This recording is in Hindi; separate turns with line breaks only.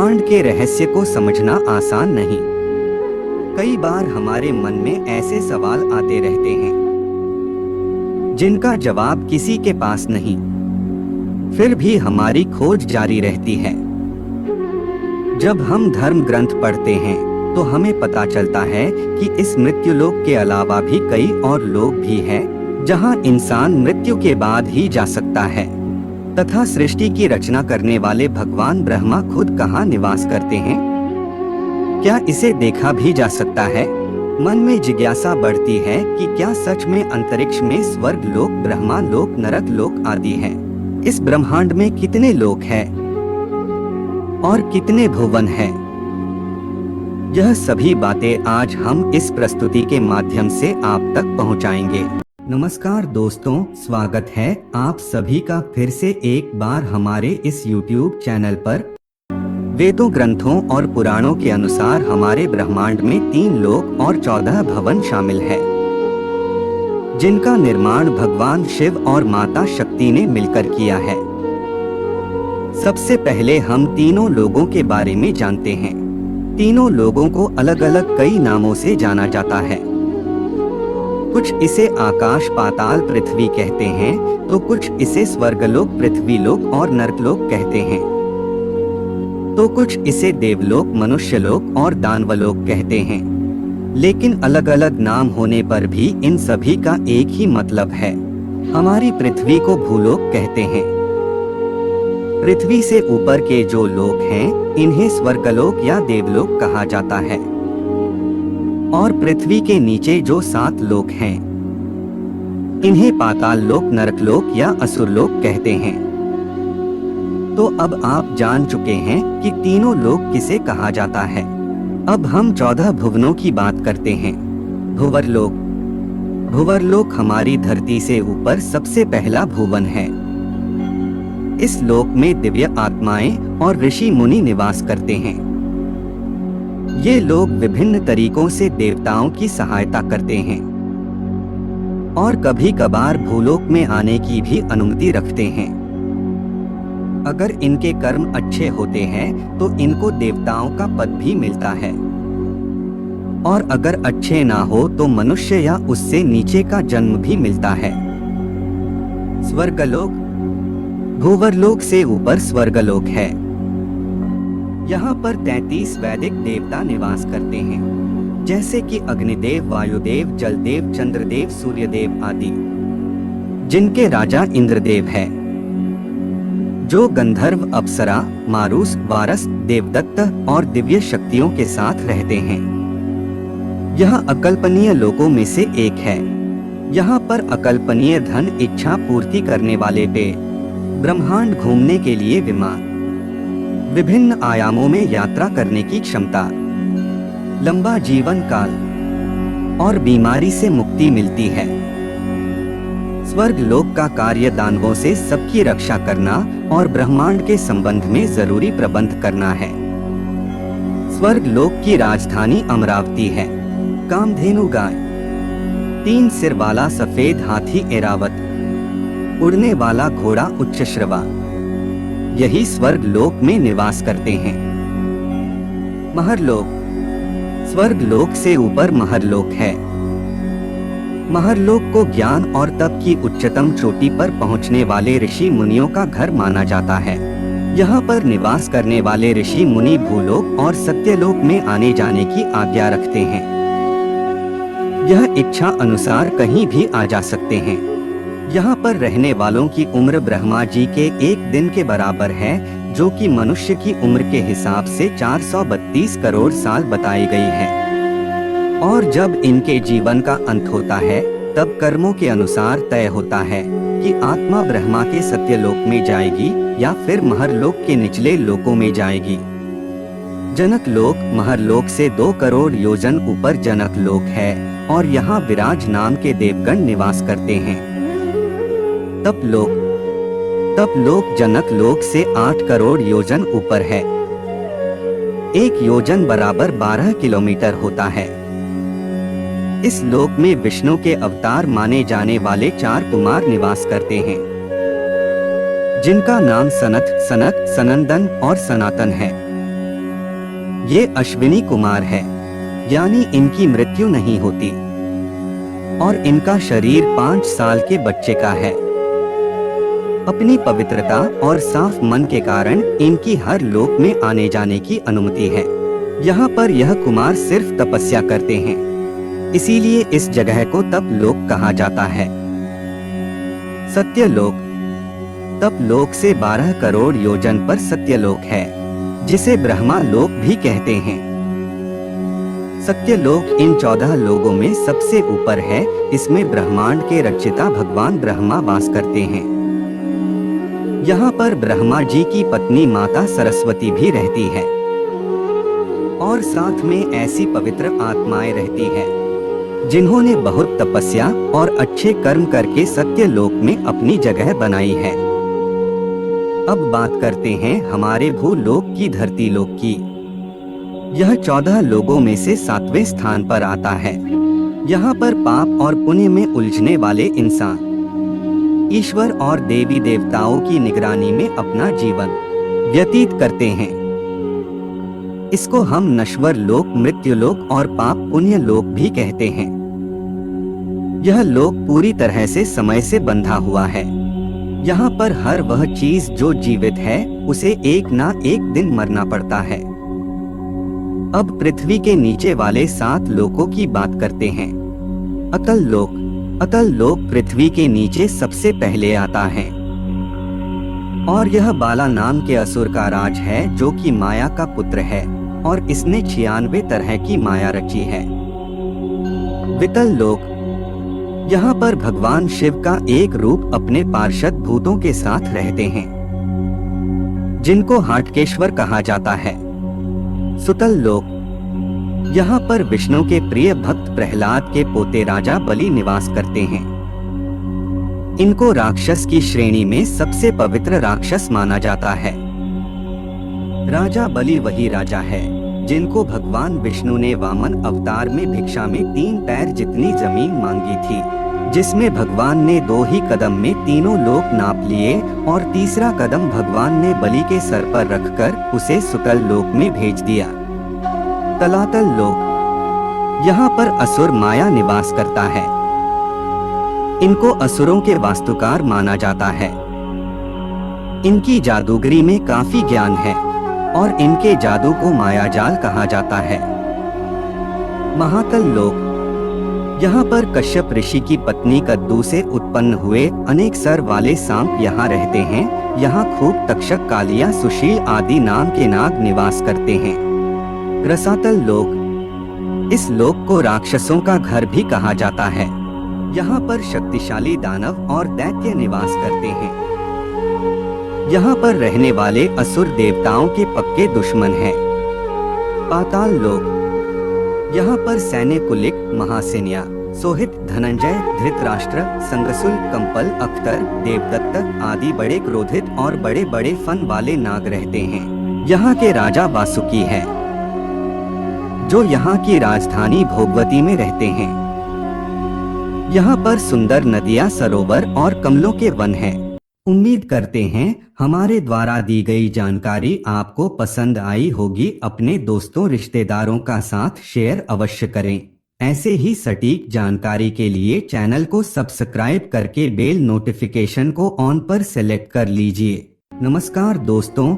ब्रह्मांड के रहस्य को समझना आसान नहीं। कई बार हमारे मन में ऐसे सवाल आते रहते हैं जिनका जवाब किसी के पास नहीं, फिर भी हमारी खोज जारी रहती है। जब हम धर्म ग्रंथ पढ़ते हैं तो हमें पता चलता है कि इस मृत्युलोक के अलावा भी कई और लोक भी हैं, जहां इंसान मृत्यु के बाद ही जा सकता है। तथा सृष्टि की रचना करने वाले भगवान ब्रह्मा खुद कहाँ निवास करते हैं? क्या इसे देखा भी जा सकता है? मन में जिज्ञासा बढ़ती है कि क्या सच में अंतरिक्ष में स्वर्ग लोक, ब्रह्मा लोक, नरक लोक आदि हैं? इस ब्रह्मांड में कितने लोक हैं और कितने भुवन हैं? यह सभी बातें आज हम इस प्रस्तुति के माध्यम से आप तक पहुंचाएंगे। नमस्कार दोस्तों, स्वागत है आप सभी का फिर से एक बार हमारे इस YouTube चैनल पर। वेदों, ग्रंथों और पुराणों के अनुसार हमारे ब्रह्मांड में 3 लोक और 14 भवन शामिल है, जिनका निर्माण भगवान शिव और माता शक्ति ने मिलकर किया है। सबसे पहले हम तीनों लोगों के बारे में जानते हैं। तीनों लोगों को अलग अलग कई नामों से जाना जाता है। कुछ इसे आकाश, पाताल, पृथ्वी कहते हैं तो कुछ इसे स्वर्गलोक, पृथ्वीलोक और नरकलोक कहते हैं, तो कुछ इसे देवलोक, मनुष्यलोक और दानवलोक कहते हैं। लेकिन अलग अलग नाम होने पर भी इन सभी का एक ही मतलब है। हमारी पृथ्वी को भूलोक कहते हैं। पृथ्वी से ऊपर के जो लोक हैं, इन्हें स्वर्गलोक या देवलोक कहा जाता है। और पृथ्वी के नीचे जो 7 लोक हैं, इन्हें पाताल लोक, नरकलोक या असुरलोक कहते हैं। तो अब आप जान चुके हैं कि तीनों लोक किसे कहा जाता है। अब हम 14 भुवनों की बात करते हैं। भुवरलोक। भुवरलोक हमारी धरती से ऊपर सबसे पहला भुवन है। इस लोक में दिव्य आत्माएं और ऋषि मुनि निवास करते हैं। ये लोग विभिन्न तरीकों से देवताओं की सहायता करते हैं और कभी कभार भूलोक में आने की भी अनुमति रखते हैं। अगर इनके कर्म अच्छे होते हैं तो इनको देवताओं का पद भी मिलता है, और अगर अच्छे ना हो तो मनुष्य या उससे नीचे का जन्म भी मिलता है। स्वर्गलोक। भूवरलोक से ऊपर स्वर्गलोक है। यहाँ पर 33 वैदिक देवता निवास करते हैं, जैसे कि अग्निदेव, वायुदेव, जलदेव, चंद्रदेव, सूर्यदेव आदि, जिनके राजा इंद्रदेव है, जो गंधर्व, अप्सरा, मारुस, वारस, देवदत्त और दिव्य शक्तियों के साथ रहते हैं। यह अकल्पनीय लोकों में से एक है। यहाँ पर अकल्पनीय धन इच्छा पूर्ति करने वाले पेड़, ब्रह्मांड घूमने के लिए विमान, विभिन्न आयामों में यात्रा करने की क्षमता, लंबा जीवन काल और बीमारी से मुक्ति मिलती है। स्वर्ग लोक का कार्य दानवों से सबकी रक्षा करना और ब्रह्मांड के संबंध में जरूरी प्रबंध करना है। स्वर्ग लोक की राजधानी अमरावती है। कामधेनु गाय, 3 सिर वाला सफेद हाथी ऐरावत, उड़ने वाला घोड़ा उच्चश्रवा, यही स्वर्ग लोक में निवास करते हैं। महरलोक। स्वर्ग लोक से ऊपर महरलोक है। महरलोक को ज्ञान और तप की उच्चतम चोटी पर पहुंचने वाले ऋषि मुनियों का घर माना जाता है। यहाँ पर निवास करने वाले ऋषि मुनि भूलोक और सत्यलोक में आने जाने की आज्ञा रखते हैं। यह इच्छा अनुसार कहीं भी आ जा सकते हैं। यहाँ पर रहने वालों की उम्र ब्रह्मा जी के 1 दिन के बराबर है, जो कि मनुष्य की उम्र के हिसाब से 432 करोड़ साल बताई गई है। और जब इनके जीवन का अंत होता है, तब कर्मों के अनुसार तय होता है कि आत्मा ब्रह्मा के सत्यलोक में जाएगी या फिर महरलोक के निचले लोकों में जाएगी। जनक लोक। महरलोक से 2 करोड़ योजन ऊपर जनक लोक है और यहाँ विराज नाम के देवगण निवास करते हैं। तपलोक। तपलोक जनक लोक से 8 करोड़ योजन ऊपर है। 1 योजन बराबर 12 किलोमीटर होता है। इस लोक में विष्णु के अवतार माने जाने वाले 4 कुमार निवास करते हैं, जिनका नाम सनत, सनक, सनंदन और सनातन है। ये अश्विनी कुमार है, यानी इनकी मृत्यु नहीं होती और इनका शरीर 5 साल के बच्चे का है। अपनी पवित्रता और साफ मन के कारण इनकी हर लोक में आने जाने की अनुमति है। यहाँ पर यह कुमार सिर्फ तपस्या करते हैं, इसीलिए इस जगह को तप लोक कहा जाता है। सत्यलोक, तप लोक से 12 करोड़ योजन पर सत्यलोक है, जिसे ब्रह्मा लोक भी कहते हैं। सत्यलोक इन 14 लोगों में सबसे ऊपर है। इसमें ब्रह्मांड के रचयिता भगवान ब्रह्मा वास करते हैं। यहाँ पर ब्रह्मा जी की पत्नी माता सरस्वती भी रहती है और साथ में ऐसी पवित्र आत्माएं रहती है जिन्होंने बहुत तपस्या और अच्छे कर्म करके सत्यलोक में अपनी जगह बनाई है। अब बात करते हैं हमारे भूलोक की धरती लोक की। यह 14 लोगों में से 7वें स्थान पर आता है। यहाँ पर पाप और पुण्य में उलझने वाले इंसान ईश्वर और देवी देवताओं की निगरानी में अपना जीवन व्यतीत करते हैं। इसको हम नश्वर लोक, मृत्यु लोक और पाप पुण्य लोक भी कहते हैं। यह लोक पूरी तरह से समय से बंधा हुआ है। यहाँ पर हर वह चीज जो जीवित है उसे एक ना एक दिन मरना पड़ता है। अब पृथ्वी के नीचे वाले 7 लोकों की बात करते हैं। अतल लोक, अतल लोक पृथ्वी के नीचे सबसे पहले आता है और यह बाला नाम के असुर का राज है, जो कि माया का पुत्र है और इसने 96 तरह की माया रची है। वितल लोक, यहाँ पर भगवान शिव का एक रूप अपने पार्षद भूतों के साथ रहते हैं, जिनको हाटकेश्वर कहा जाता है। सुतल लोक, यहाँ पर विष्णु के प्रिय भक्त प्रहलाद के पोते राजा बलि निवास करते हैं। इनको राक्षस की श्रेणी में सबसे पवित्र राक्षस माना जाता है। राजा बलि वही राजा है जिनको भगवान विष्णु ने वामन अवतार में भिक्षा में 3 पैर जितनी जमीन मांगी थी, जिसमें भगवान ने 2 ही कदम में तीनों लोक नाप लिए और तीसरा कदम भगवान ने बलि के सर पर रखकर उसे सुतल लोक में भेज दिया। तलातल लोक, यहाँ पर असुर माया निवास करता है। इनको असुरों के वास्तुकार माना जाता है। इनकी जादूगरी में काफी ज्ञान है और इनके जादू को मायाजाल कहा जाता है। महातल लोक, यहाँ पर कश्यप ऋषि की पत्नी कद्दू से उत्पन्न हुए अनेक सर वाले सांप यहाँ रहते हैं। यहाँ खूब तक्षक, कालिया, सुशील आदि नाम के नाग निवास करते हैं। रसातल लोक, इस लोक को राक्षसों का घर भी कहा जाता है। यहाँ पर शक्तिशाली दानव और दैत्य निवास करते हैं। यहाँ पर रहने वाले असुर देवताओं के पक्के दुश्मन हैं। पाताल लोक, यहाँ पर सैन्य कुलिक, महासेन्या, सोहित, धनंजय, धृतराष्ट्र, संगसुल, कंपल, अख्तर, देवदत्त आदि बड़े क्रोधित और बड़े बड़े फन वाले नाग रहते हैं। यहाँ के राजा वासुकी है, जो यहाँ की राजधानी भोगवती में रहते हैं। यहाँ पर सुंदर नदियाँ, सरोवर और कमलों के वन हैं। उम्मीद करते हैं हमारे द्वारा दी गई जानकारी आपको पसंद आई होगी। अपने दोस्तों रिश्तेदारों का साथ शेयर अवश्य करें। ऐसे ही सटीक जानकारी के लिए चैनल को सब्सक्राइब करके बेल नोटिफिकेशन को ऑन पर सेलेक्ट कर लीजिए। नमस्कार दोस्तों।